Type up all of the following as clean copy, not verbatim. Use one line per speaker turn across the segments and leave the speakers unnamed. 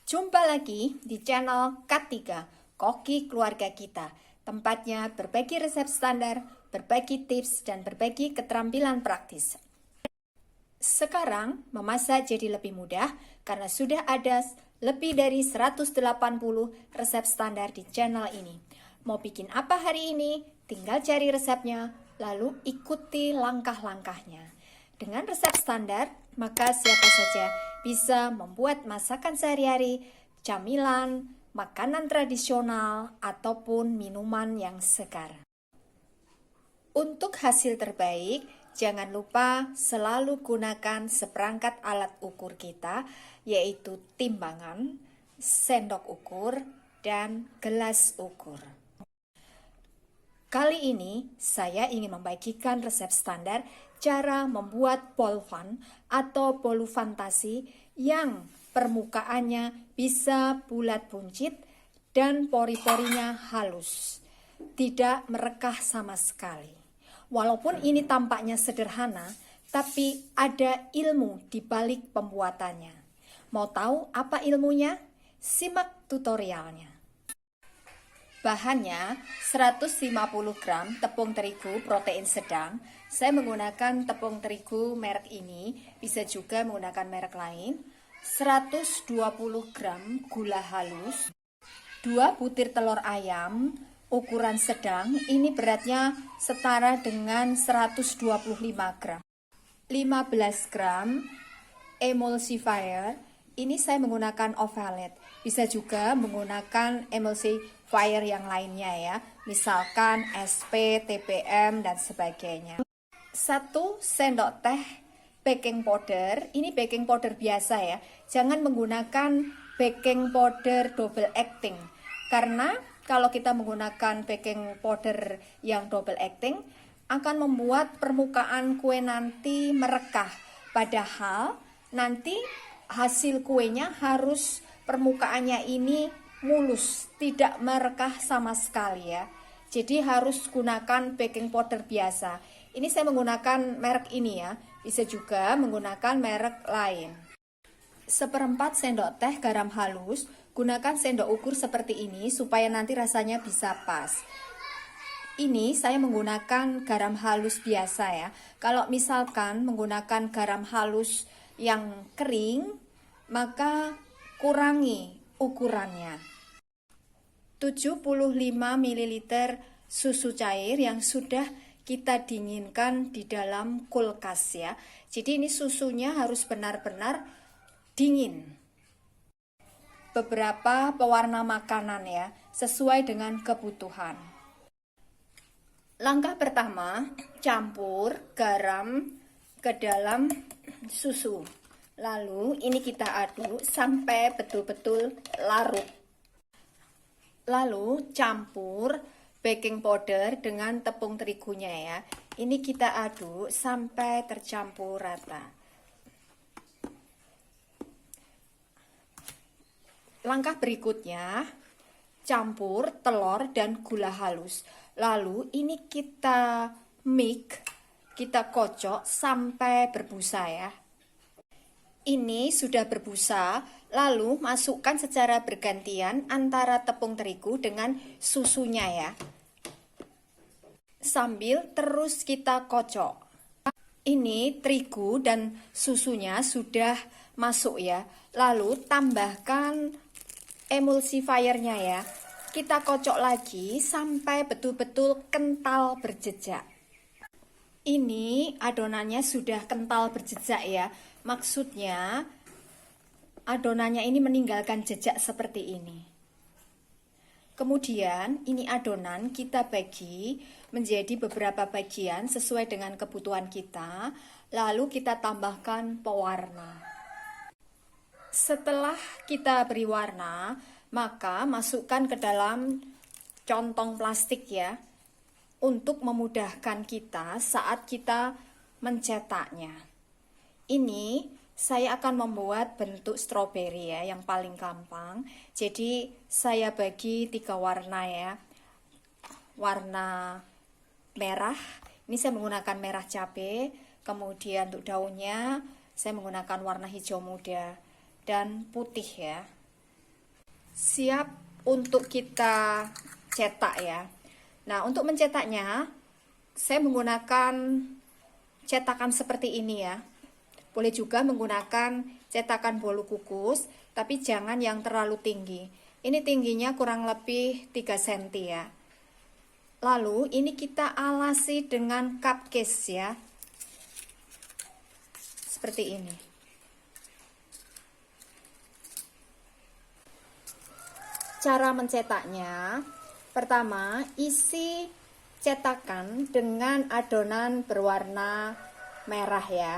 Jumpa lagi di channel K3, Koki Keluarga Kita. Tempatnya berbagi resep standar, berbagi tips, dan berbagi keterampilan praktis. Sekarang memasak jadi lebih mudah karena sudah ada lebih dari 180 resep standar di channel ini. Mau bikin apa hari ini? Tinggal cari resepnya, lalu ikuti langkah-langkahnya. Dengan resep standar, maka siapa saja bisa membuat masakan sehari-hari, camilan, makanan tradisional, ataupun minuman yang segar. Untuk hasil terbaik, jangan lupa selalu gunakan seperangkat alat ukur kita, yaitu timbangan, sendok ukur, dan gelas ukur. Kali ini, saya ingin membagikan resep standar cara membuat bolvan atau bolu fantasi yang permukaannya bisa bulat buncit dan pori-porinya halus, tidak merekah sama sekali. Walaupun ini tampaknya sederhana, tapi ada ilmu di balik pembuatannya. Mau tahu apa ilmunya? Simak tutorialnya. Bahannya 150 gram tepung terigu protein sedang. Saya menggunakan tepung terigu merek ini, bisa juga menggunakan merek lain. 120 gram gula halus, 2 butir telur ayam ukuran sedang, ini beratnya setara dengan 125 gram. 15 gram emulsifier, ini saya menggunakan Ovalet. Bisa juga menggunakan emulsifier yang lainnya ya, misalkan SP, TPM, dan sebagainya. 1 sendok teh baking powder, ini baking powder biasa ya, jangan menggunakan baking powder double acting, karena kalau kita menggunakan baking powder yang double acting akan membuat permukaan kue nanti merekah, padahal nanti hasil kuenya harus permukaannya ini mulus, tidak merekah sama sekali ya. Jadi harus gunakan baking powder biasa. Ini saya menggunakan merek ini ya, bisa juga menggunakan merek lain. 1/4 sendok teh garam halus, gunakan sendok ukur seperti ini supaya nanti rasanya bisa pas. Ini saya menggunakan garam halus biasa ya. Kalau misalkan menggunakan garam halus yang kering, maka kurangi ukurannya. 75 ml susu cair yang sudah kita dinginkan di dalam kulkas ya. Jadi ini susunya harus benar-benar dingin. Beberapa pewarna makanan ya, sesuai dengan kebutuhan. Langkah pertama, campur garam ke dalam susu. Lalu ini kita aduk sampai betul-betul larut. Lalu campur baking powder dengan tepung terigunya ya. Ini kita aduk sampai tercampur rata. Langkah berikutnya, campur telur dan gula halus. Lalu ini kita mix, kita kocok sampai berbusa ya. Ini sudah berbusa, lalu masukkan secara bergantian antara tepung terigu dengan susunya ya. Sambil terus kita kocok. Ini terigu dan susunya sudah masuk ya. Lalu tambahkan emulsifiernya ya. Kita kocok lagi sampai betul-betul kental berjejak. Ini adonannya sudah kental berjejak ya. Maksudnya adonannya ini meninggalkan jejak seperti ini. Kemudian ini adonan kita bagi menjadi beberapa bagian sesuai dengan kebutuhan kita. Lalu kita tambahkan pewarna. Setelah kita beri warna, maka masukkan ke dalam contong plastik ya, untuk memudahkan kita saat kita mencetaknya. Ini saya akan membuat bentuk stroberi ya, yang paling gampang. Jadi saya bagi 3 warna ya. Warna merah, ini saya menggunakan merah cabai. Kemudian untuk daunnya saya menggunakan warna hijau muda dan putih ya. siap untuk kita cetak ya. Nah, untuk mencetaknya saya menggunakan cetakan seperti ini ya. Boleh juga menggunakan cetakan bolu kukus, tapi jangan yang terlalu tinggi. Ini tingginya kurang lebih 3 cm ya. Lalu ini kita alasi dengan cupcase ya. Seperti ini. Cara mencetaknya, pertama isi cetakan dengan adonan berwarna merah ya.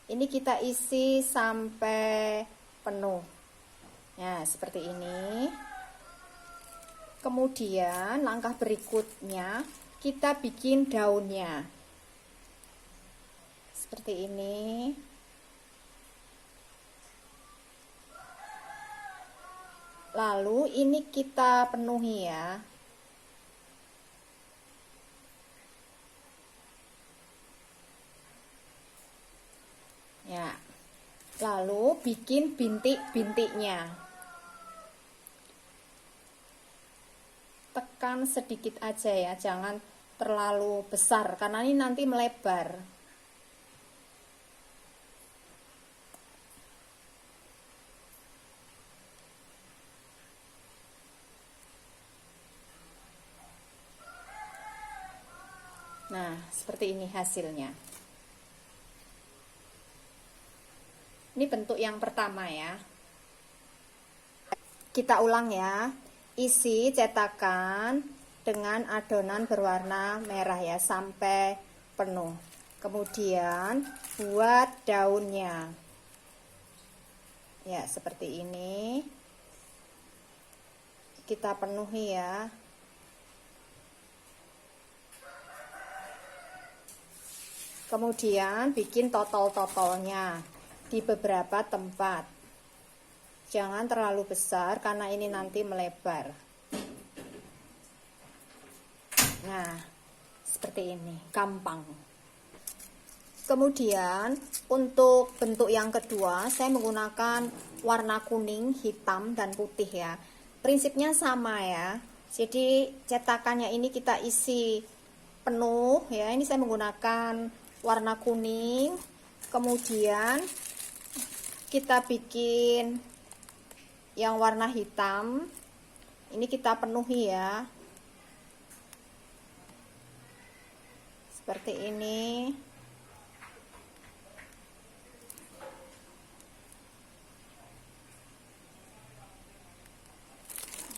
Ini kita isi sampai penuh. Ya, seperti ini. Kemudian langkah berikutnya kita bikin daunnya. Seperti ini. Lalu ini kita penuhi ya. Ya, lalu bikin bintik-bintiknya. Tekan sedikit aja ya, jangan terlalu besar karena ini nanti melebar. Nah, seperti ini hasilnya. Ini bentuk yang pertama ya. Kita ulang ya. Isi cetakan dengan adonan berwarna merah ya sampai penuh. Kemudian buat daunnya. Ya, seperti ini. Kita penuhi ya. Kemudian bikin totol-totolnya di beberapa tempat. Jangan terlalu besar karena ini nanti melebar. Nah, seperti ini, gampang. Kemudian untuk bentuk yang kedua saya menggunakan warna kuning, hitam, dan putih ya. Prinsipnya sama ya. Jadi cetakannya ini kita isi penuh ya. Ini saya menggunakan warna kuning. Kemudian kita bikin yang warna hitam. Ini kita penuhi ya. Seperti ini.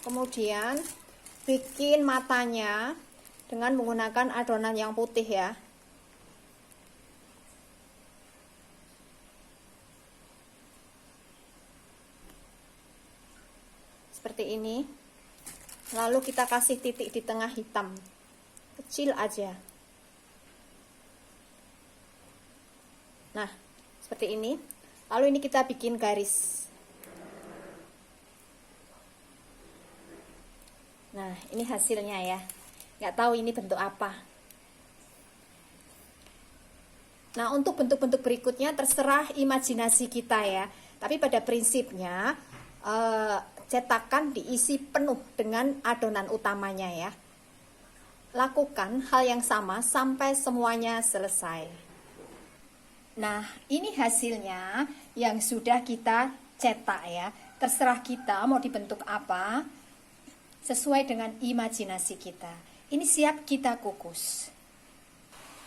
Kemudian bikin matanya dengan menggunakan adonan yang putih ya. Seperti ini. Lalu kita kasih titik di tengah hitam. Kecil aja. Nah, seperti ini. Lalu ini kita bikin garis. Nah, ini hasilnya ya. Nggak tahu ini bentuk apa. Nah, untuk bentuk-bentuk berikutnya terserah imajinasi kita ya. Tapi pada prinsipnya cetakan diisi penuh dengan adonan utamanya ya. Lakukan hal yang sama sampai semuanya selesai. Nah, ini hasilnya yang sudah kita cetak ya. Terserah kita mau dibentuk apa, sesuai dengan imajinasi kita. Ini siap kita kukus.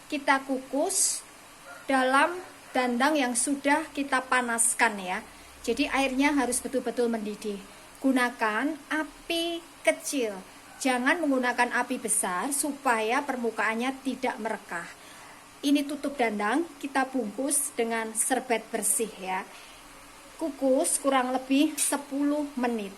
Kita kukus dalam dandang yang sudah kita panaskan ya. Jadi airnya harus betul-betul mendidih. Gunakan api kecil. Jangan menggunakan api besar supaya permukaannya tidak merekah. Ini tutup dandang, kita bungkus dengan serbet bersih ya. Kukus kurang lebih 10 menit.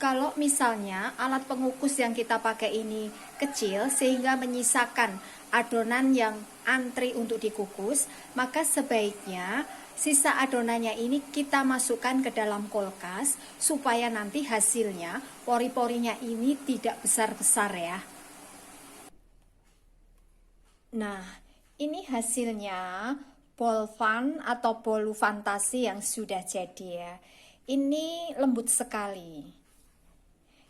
Kalau misalnya alat pengukus yang kita pakai ini kecil sehingga menyisakan adonan yang antri untuk dikukus, maka sebaiknya sisa adonannya ini kita masukkan ke dalam kulkas supaya nanti hasilnya pori-porinya ini tidak besar-besar ya. Nah, ini hasilnya bol fun atau bolu fantasi yang sudah jadi ya. ini lembut sekali.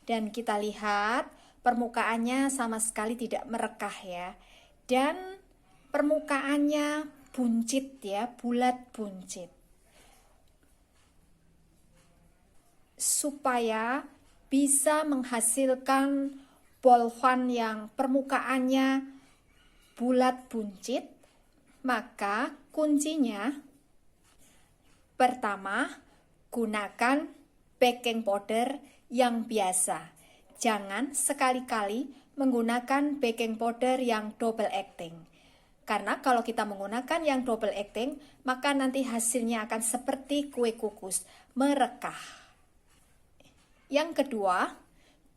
Dan kita lihat permukaannya sama sekali tidak merekah ya. Dan permukaannya buncit ya, bulat buncit. Supaya bisa menghasilkan bolvan yang permukaannya bulat buncit, maka kuncinya pertama, gunakan baking powder yang biasa. Jangan sekali-kali menggunakan baking powder yang double acting. Karena kalau kita menggunakan yang double acting, maka nanti hasilnya akan seperti kue kukus, merekah. Yang kedua,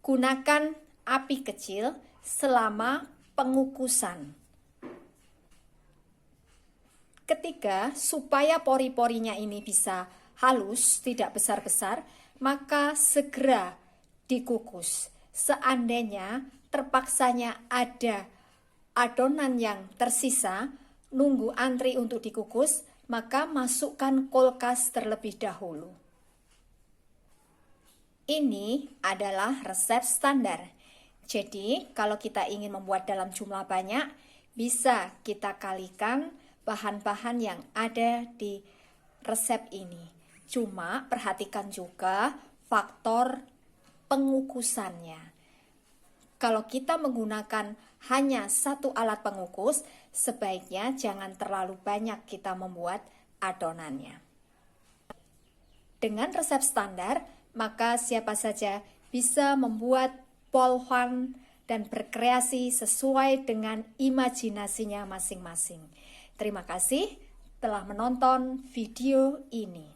gunakan api kecil selama pengukusan. Ketiga, supaya pori-porinya ini bisa halus, tidak besar-besar, maka segera dikukus. Seandainya terpaksanya ada adonan yang tersisa, nunggu antri untuk dikukus, maka masukkan kulkas terlebih dahulu. Ini adalah resep standar. Jadi, kalau kita ingin membuat dalam jumlah banyak, bisa kita kalikan bahan-bahan yang ada di resep ini. Cuma perhatikan juga faktor pengukusannya. Kalau kita menggunakan hanya satu alat pengukus, sebaiknya jangan terlalu banyak kita membuat adonannya. Dengan resep standar, maka siapa saja bisa membuat bolvan dan berkreasi sesuai dengan imajinasinya masing-masing. Terima kasih telah menonton video ini.